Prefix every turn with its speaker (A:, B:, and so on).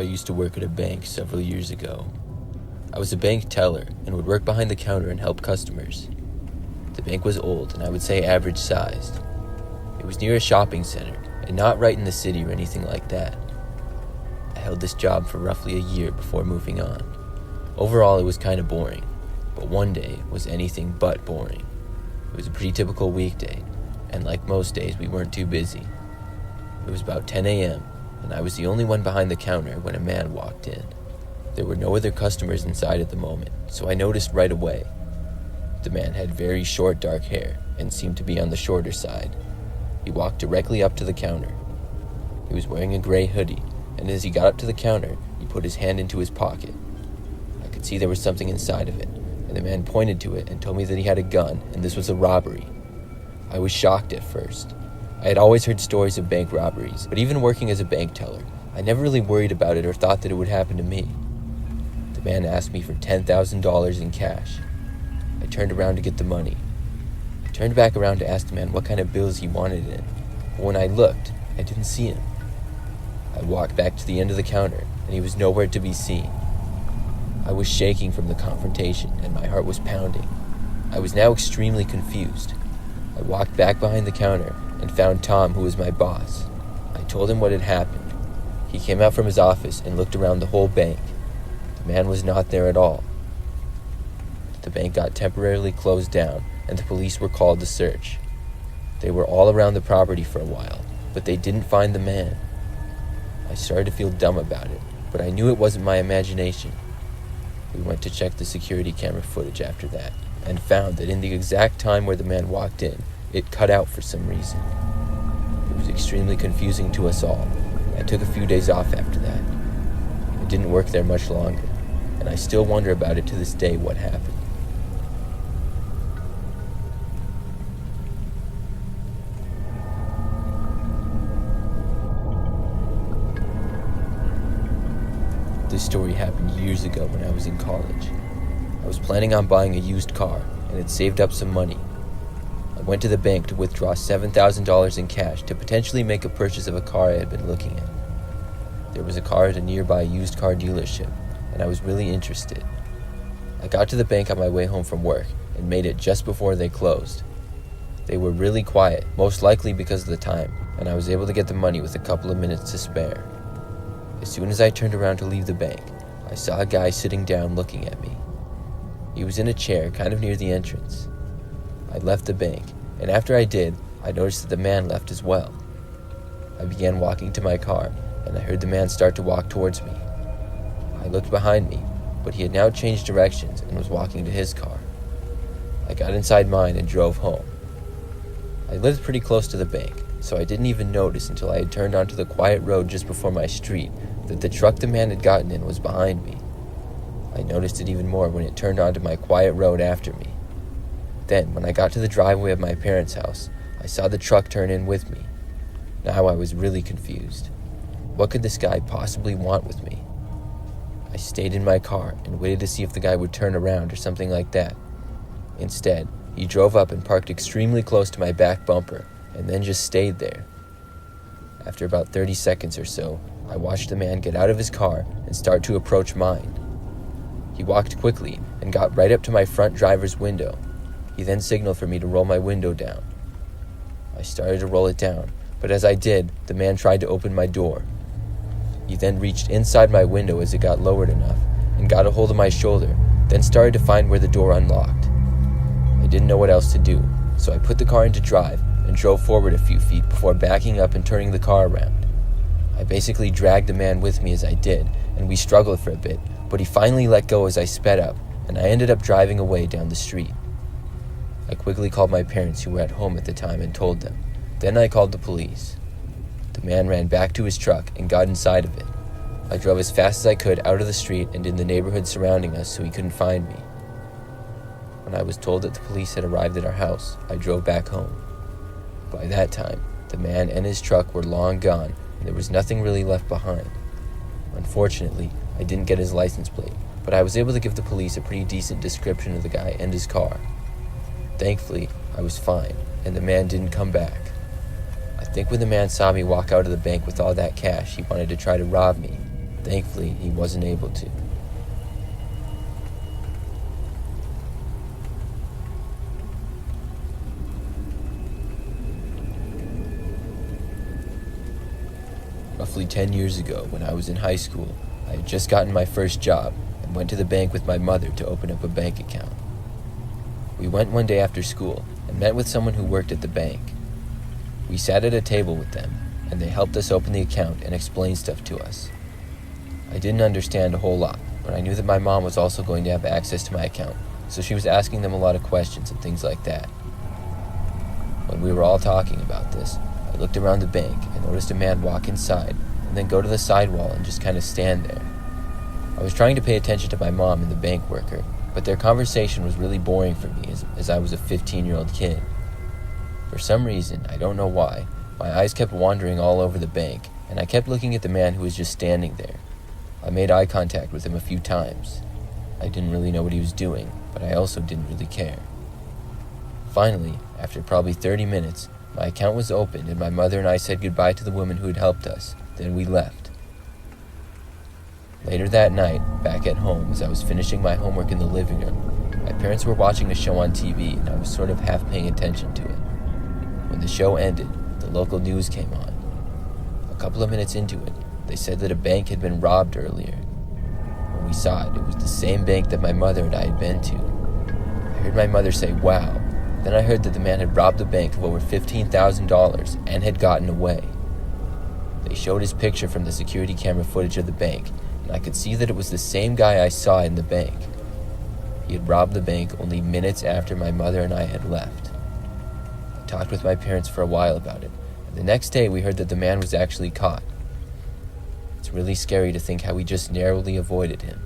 A: I used to work at a bank several years ago. I was a bank teller and would work behind the counter and help customers. The bank was old and I would say average sized. It was near a shopping center and not right in the city or anything like that. I held this job for roughly a year before moving on. Overall, it was kind of boring, but one day was anything but boring. It was a pretty typical weekday, and like most days, we weren't too busy. It was about 10 a.m., and I was the only one behind the counter when a man walked in. There were no other customers inside at the moment, so I noticed right away. The man had very short dark hair and seemed to be on the shorter side. He walked directly up to the counter. He was wearing a gray hoodie, and as he got up to the counter, he put his hand into his pocket. I could see there was something inside of it, and the man pointed to it and told me that he had a gun and this was a robbery. I was shocked at first. I had always heard stories of bank robberies, but even working as a bank teller, I never really worried about it or thought that it would happen to me. The man asked me for $10,000 in cash. I turned around to get the money. I turned back around to ask the man what kind of bills he wanted in, but when I looked, I didn't see him. I walked back to the end of the counter, and he was nowhere to be seen. I was shaking from the confrontation, and my heart was pounding. I was now extremely confused. I walked back behind the counter and found Tom, who was my boss. I told him what had happened. He came out from his office and looked around the whole bank. The man was not there at all. The bank got temporarily closed down, and the police were called to search. They were all around the property for a while, but they didn't find the man. I started to feel dumb about it, but I knew it wasn't my imagination. We went to check the security camera footage after that, and found that in the exact time where the man walked in, it cut out for some reason. It was extremely confusing to us all. I took a few days off after that. I didn't work there much longer, and I still wonder about it to this day what happened. This story happened years ago when I was in college. I was planning on buying a used car and had saved up some money. I went to the bank to withdraw $7,000 in cash to potentially make a purchase of a car I had been looking at. There was a car at a nearby used car dealership, and I was really interested. I got to the bank on my way home from work and made it just before they closed. They were really quiet, most likely because of the time, and I was able to get the money with a couple of minutes to spare. As soon as I turned around to leave the bank, I saw a guy sitting down looking at me. He was in a chair kind of near the entrance. I left the bank, and after I did, I noticed that the man left as well. I began walking to my car, and I heard the man start to walk towards me. I looked behind me, but he had now changed directions and was walking to his car. I got inside mine and drove home. I lived pretty close to the bank, so I didn't even notice until I had turned onto the quiet road just before my street that the truck the man had gotten in was behind me. I noticed it even more when it turned onto my quiet road after me. Then, when I got to the driveway of my parents' house, I saw the truck turn in with me. Now I was really confused. What could this guy possibly want with me? I stayed in my car and waited to see if the guy would turn around or something like that. Instead, he drove up and parked extremely close to my back bumper and then just stayed there. After about 30 seconds or so, I watched the man get out of his car and start to approach mine. He walked quickly and got right up to my front driver's window. He then signaled for me to roll my window down. I started to roll it down, but as I did, the man tried to open my door. He then reached inside my window as it got lowered enough and got a hold of my shoulder, then started to find where the door unlocked. I didn't know what else to do, so I put the car into drive and drove forward a few feet before backing up and turning the car around. I basically dragged the man with me as I did, and we struggled for a bit, but he finally let go as I sped up, and I ended up driving away down the street. I quickly called my parents, who were at home at the time, and told them. Then I called the police. The man ran back to his truck and got inside of it. I drove as fast as I could out of the street and in the neighborhood surrounding us so he couldn't find me. When I was told that the police had arrived at our house, I drove back home. By that time, the man and his truck were long gone, and there was nothing really left behind. Unfortunately, I didn't get his license plate, but I was able to give the police a pretty decent description of the guy and his car. Thankfully, I was fine, and the man didn't come back. I think when the man saw me walk out of the bank with all that cash, he wanted to try to rob me. Thankfully, he wasn't able to. Roughly 10 years ago, when I was in high school, I had just gotten my first job and went to the bank with my mother to open up a bank account. We went one day after school and met with someone who worked at the bank. We sat at a table with them, and they helped us open the account and explain stuff to us. I didn't understand a whole lot, but I knew that my mom was also going to have access to my account, so she was asking them a lot of questions and things like that. When we were all talking about this, I looked around the bank and noticed a man walk inside and then go to the sidewall and just kind of stand there. I was trying to pay attention to my mom and the bank worker, but their conversation was really boring for me as I was a 15-year-old kid. For some reason, I don't know why, my eyes kept wandering all over the bank, and I kept looking at the man who was just standing there. I made eye contact with him a few times. I didn't really know what he was doing, but I also didn't really care. Finally, after probably 30 minutes, my account was opened and my mother and I said goodbye to the woman who had helped us. Then we left. Later that night, back at home, as I was finishing my homework in the living room, my parents were watching a show on TV and I was sort of half paying attention to it. When the show ended, the local news came on. A couple of minutes into it, they said that a bank had been robbed earlier. When we saw it, it was the same bank that my mother and I had been to. I heard my mother say, "Wow." Then I heard that the man had robbed the bank of over $15,000 and had gotten away. They showed his picture from the security camera footage of the bank, and I could see that it was the same guy I saw in the bank. He had robbed the bank only minutes after my mother and I had left. I talked with my parents for a while about it, and the next day we heard that the man was actually caught. It's really scary to think how we just narrowly avoided him.